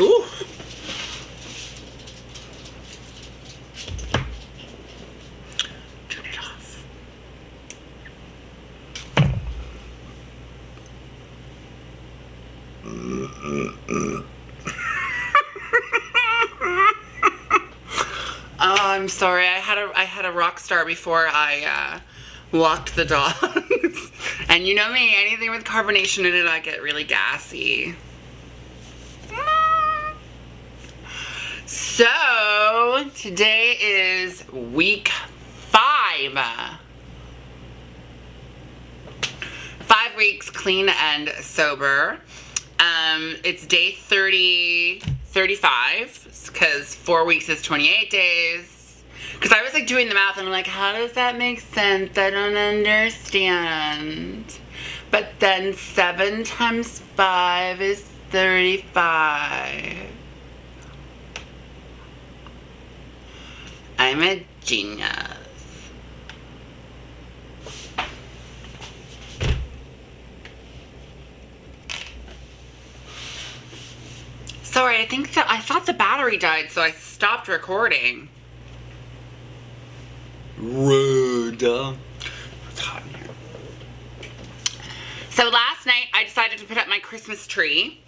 Ooh. Turn it off. Oh, I'm sorry. I had a rock star before I walked the dogs. And you know me, anything with carbonation in it, I get really gassy. So, today is week 5. 5 weeks clean and sober. It's day 35, because 4 weeks is 28 days. Because I was like doing the math and I'm like, how does that make sense? I don't understand. But then 7 times 5 is 35. I'm a genius. Sorry, I thought the battery died, so I stopped recording. Rude. It's hot in here. So last night I decided to put up my Christmas tree.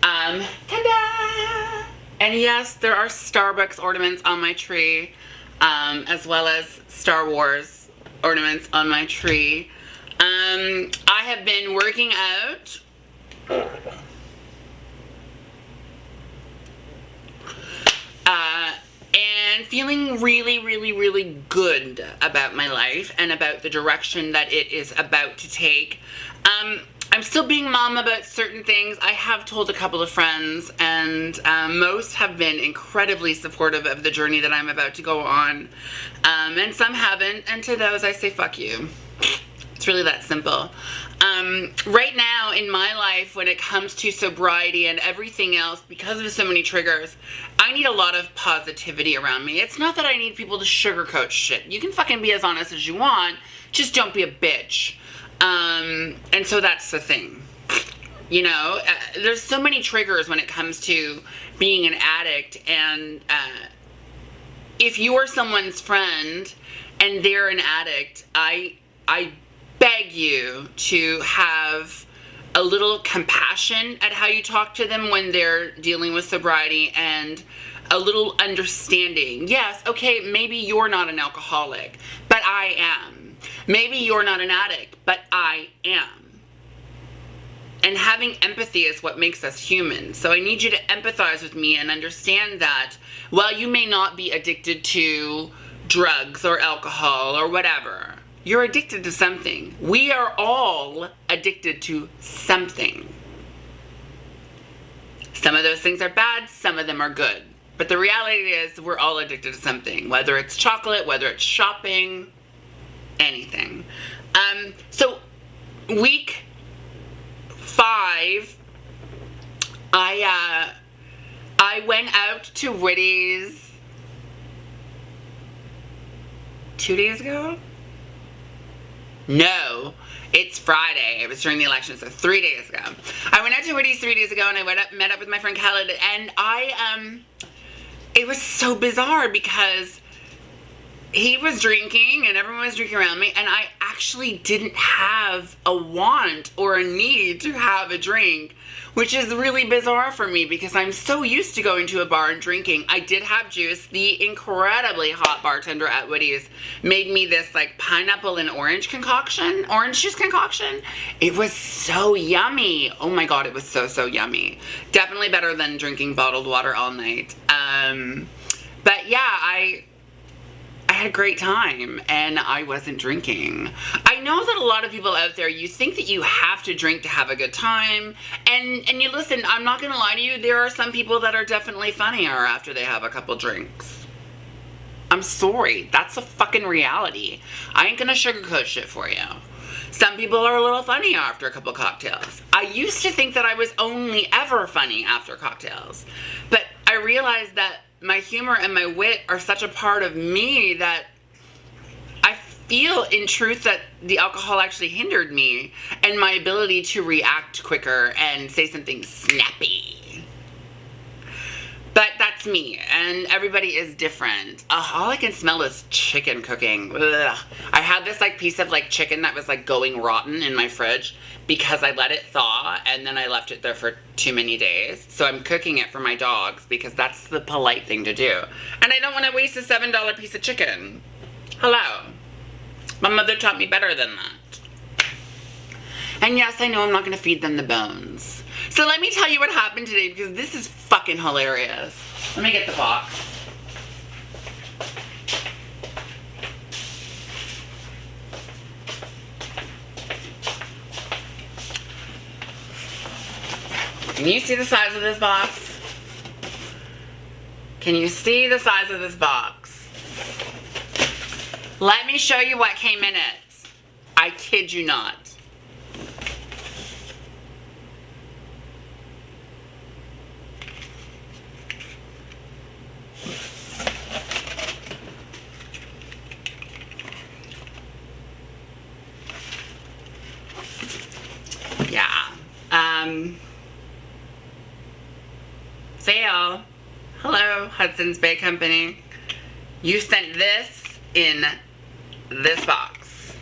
Ta-da! And yes, there are Starbucks ornaments on my tree, as well as Star Wars ornaments on my tree. I have been working out. And feeling really, really, really good about my life and about the direction that it is about to take. I'm still being mom about certain things. I have told a couple of friends, and most have been incredibly supportive of the journey that I'm about to go on. And some haven't, and to those I say fuck you. It's really that simple. Right now in my life, when it comes to sobriety and everything else, because of so many triggers, I need a lot of positivity around me. It's not that I need people to sugarcoat shit. You can fucking be as honest as you want, just don't be a bitch. And so that's the thing. You know, there's so many triggers when it comes to being an addict, and if you are someone's friend and they're an addict, I beg you to have a little compassion at how you talk to them when they're dealing with sobriety, and a little understanding. Yes, okay, maybe you're not an alcoholic, but I am. Maybe you're not an addict, but I am. And having empathy is what makes us human. So I need you to empathize with me and understand that while you may not be addicted to drugs or alcohol or whatever, you're addicted to something. We are all addicted to something. Some of those things are bad, some of them are good. But the reality is we're all addicted to something, whether it's chocolate, whether it's shopping, anything. So week 5, I went out to Woody's 2 days ago? No, it's Friday. It was during the election, so 3 days ago. I went out to Woody's 3 days ago, and I met up with my friend Khaled, and it was so bizarre because he was drinking and everyone was drinking around me, and I actually didn't have a want or a need to have a drink, which is really bizarre for me because I'm so used to going to a bar and drinking. I did have juice. The incredibly hot bartender at Woody's made me this like pineapple and orange juice concoction. It was so yummy. Oh my God, it was so, so yummy. Definitely better than drinking bottled water all night. But yeah, I had a great time, and I wasn't drinking. I know that a lot of people out there, you think that you have to drink to have a good time, and you listen, I'm not gonna lie to you, there are some people that are definitely funnier after they have a couple drinks. I'm sorry, that's a fucking reality. I ain't gonna sugarcoat shit for you. Some people are a little funny after a couple cocktails. I used to think that I was only ever funny after cocktails, but I realized that my humor and my wit are such a part of me that I feel in truth that the alcohol actually hindered me and my ability to react quicker and say something snappy. that's me, and everybody is different. All I can smell is chicken cooking. Ugh. I had this like piece of like chicken that was like going rotten in my fridge because I let it thaw and then I left it there for too many days. So I'm cooking it for my dogs because that's the polite thing to do. And I don't want to waste a $7 piece of chicken. Hello. My mother taught me better than that. And yes, I know I'm not going to feed them the bones. So let me tell you what happened today because this is fucking hilarious. Let me get the box. Can you see the size of this box? Can you see the size of this box? Let me show you what came in it. I kid you not. Sale. Hello, Hudson's Bay Company. You sent this in this box.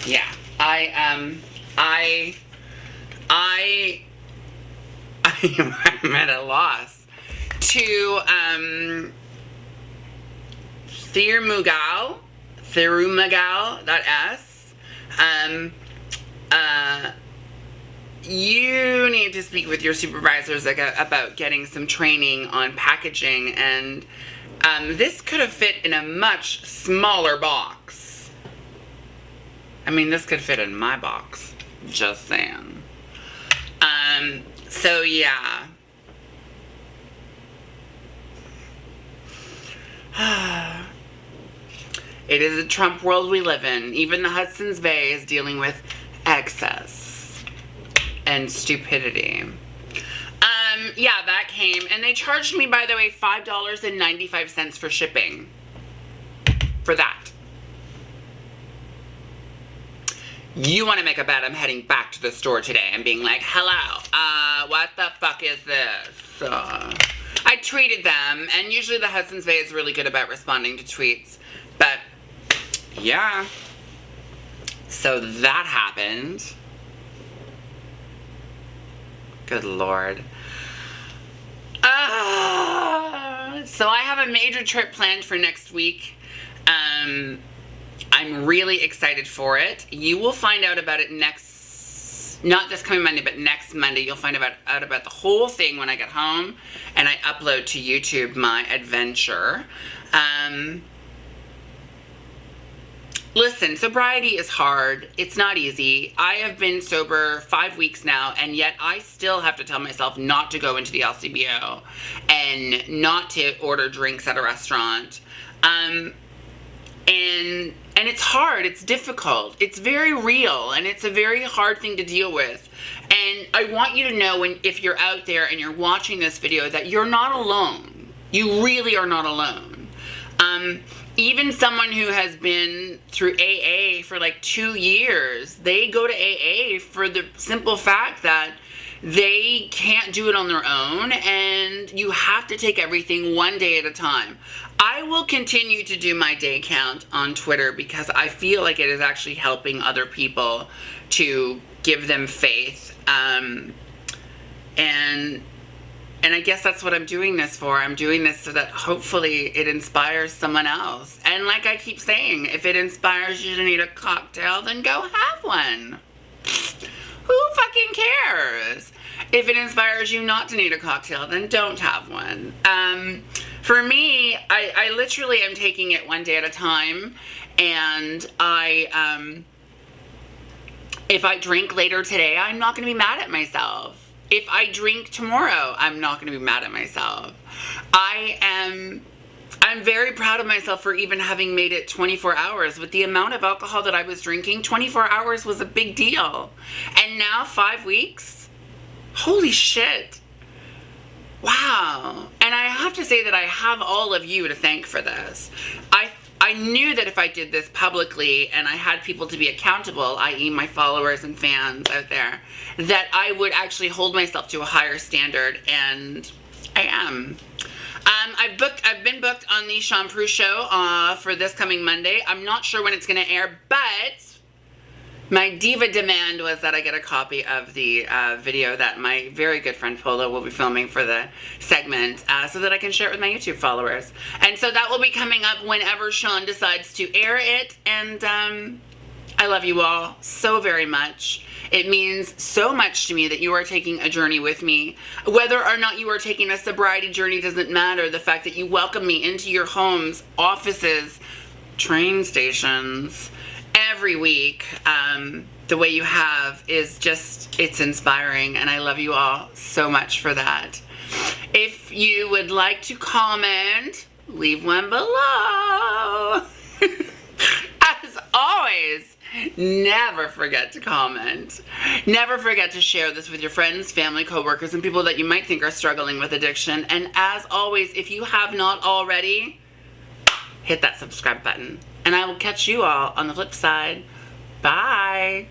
Yeah, I'm at a loss to Thirumagal.s. You need to speak with your supervisors about getting some training on packaging, and this could have fit in a much smaller box. I mean, this could fit in my box. Just saying. So yeah. It is a Trump world we live in. Even the Hudson's Bay is dealing with excess and stupidity. Yeah, that came. And they charged me, by the way, $5.95 for shipping. For that. You want to make a bet, I'm heading back to the store today and being like, hello, what the fuck is this? I tweeted them, and usually the Hudson's Bay is really good about responding to tweets. But, yeah. So that happened. Good Lord. So I have a major trip planned for next week. I'm really excited for it. You will find out about it not this coming Monday, but next Monday. You'll find out about the whole thing when I get home and I upload to YouTube my adventure. Listen, sobriety is hard. It's not easy. I have been sober 5 weeks now, and yet I still have to tell myself not to go into the LCBO and not to order drinks at a restaurant. And it's hard. It's difficult. It's very real, and it's a very hard thing to deal with. And I want you to know, if you're out there and you're watching this video, that you're not alone. You really are not alone. Even someone who has been through AA for like 2 years, they go to AA for the simple fact that they can't do it on their own, and you have to take everything one day at a time. I will continue to do my day count on Twitter because I feel like it is actually helping other people to give them faith. And I guess that's what I'm doing this for. I'm doing this so that hopefully it inspires someone else. And like I keep saying, if it inspires you to need a cocktail, then go have one. Who fucking cares? If it inspires you not to need a cocktail, then don't have one. For me, I literally am taking it one day at a time. And if I drink later today, I'm not going to be mad at myself. If I drink tomorrow, I'm not going to be mad at myself. I'm very proud of myself for even having made it 24 hours. With the amount of alcohol that I was drinking, 24 hours was a big deal. And now 5 weeks? Holy shit. Wow. And I have to say that I have all of you to thank for this. I I knew that if I did this publicly and I had people to be accountable, i.e. my followers and fans out there, that I would actually hold myself to a higher standard, and I am. I've been booked on the Sean Prue show for this coming Monday. I'm not sure when it's going to air, but my diva demand was that I get a copy of the video that my very good friend Polo will be filming for the segment so that I can share it with my YouTube followers. And so that will be coming up whenever Sean decides to air it. And I love you all so very much. It means so much to me that you are taking a journey with me. Whether or not you are taking a sobriety journey doesn't matter. The fact that you welcome me into your homes, offices, train stations, every week, the way you have is just, it's inspiring, and I love you all so much for that. If you would like to comment, leave one below. As always, never forget to comment. Never forget to share this with your friends, family, coworkers, and people that you might think are struggling with addiction. And as always, if you have not already, hit that subscribe button. And I will catch you all on the flip side. Bye.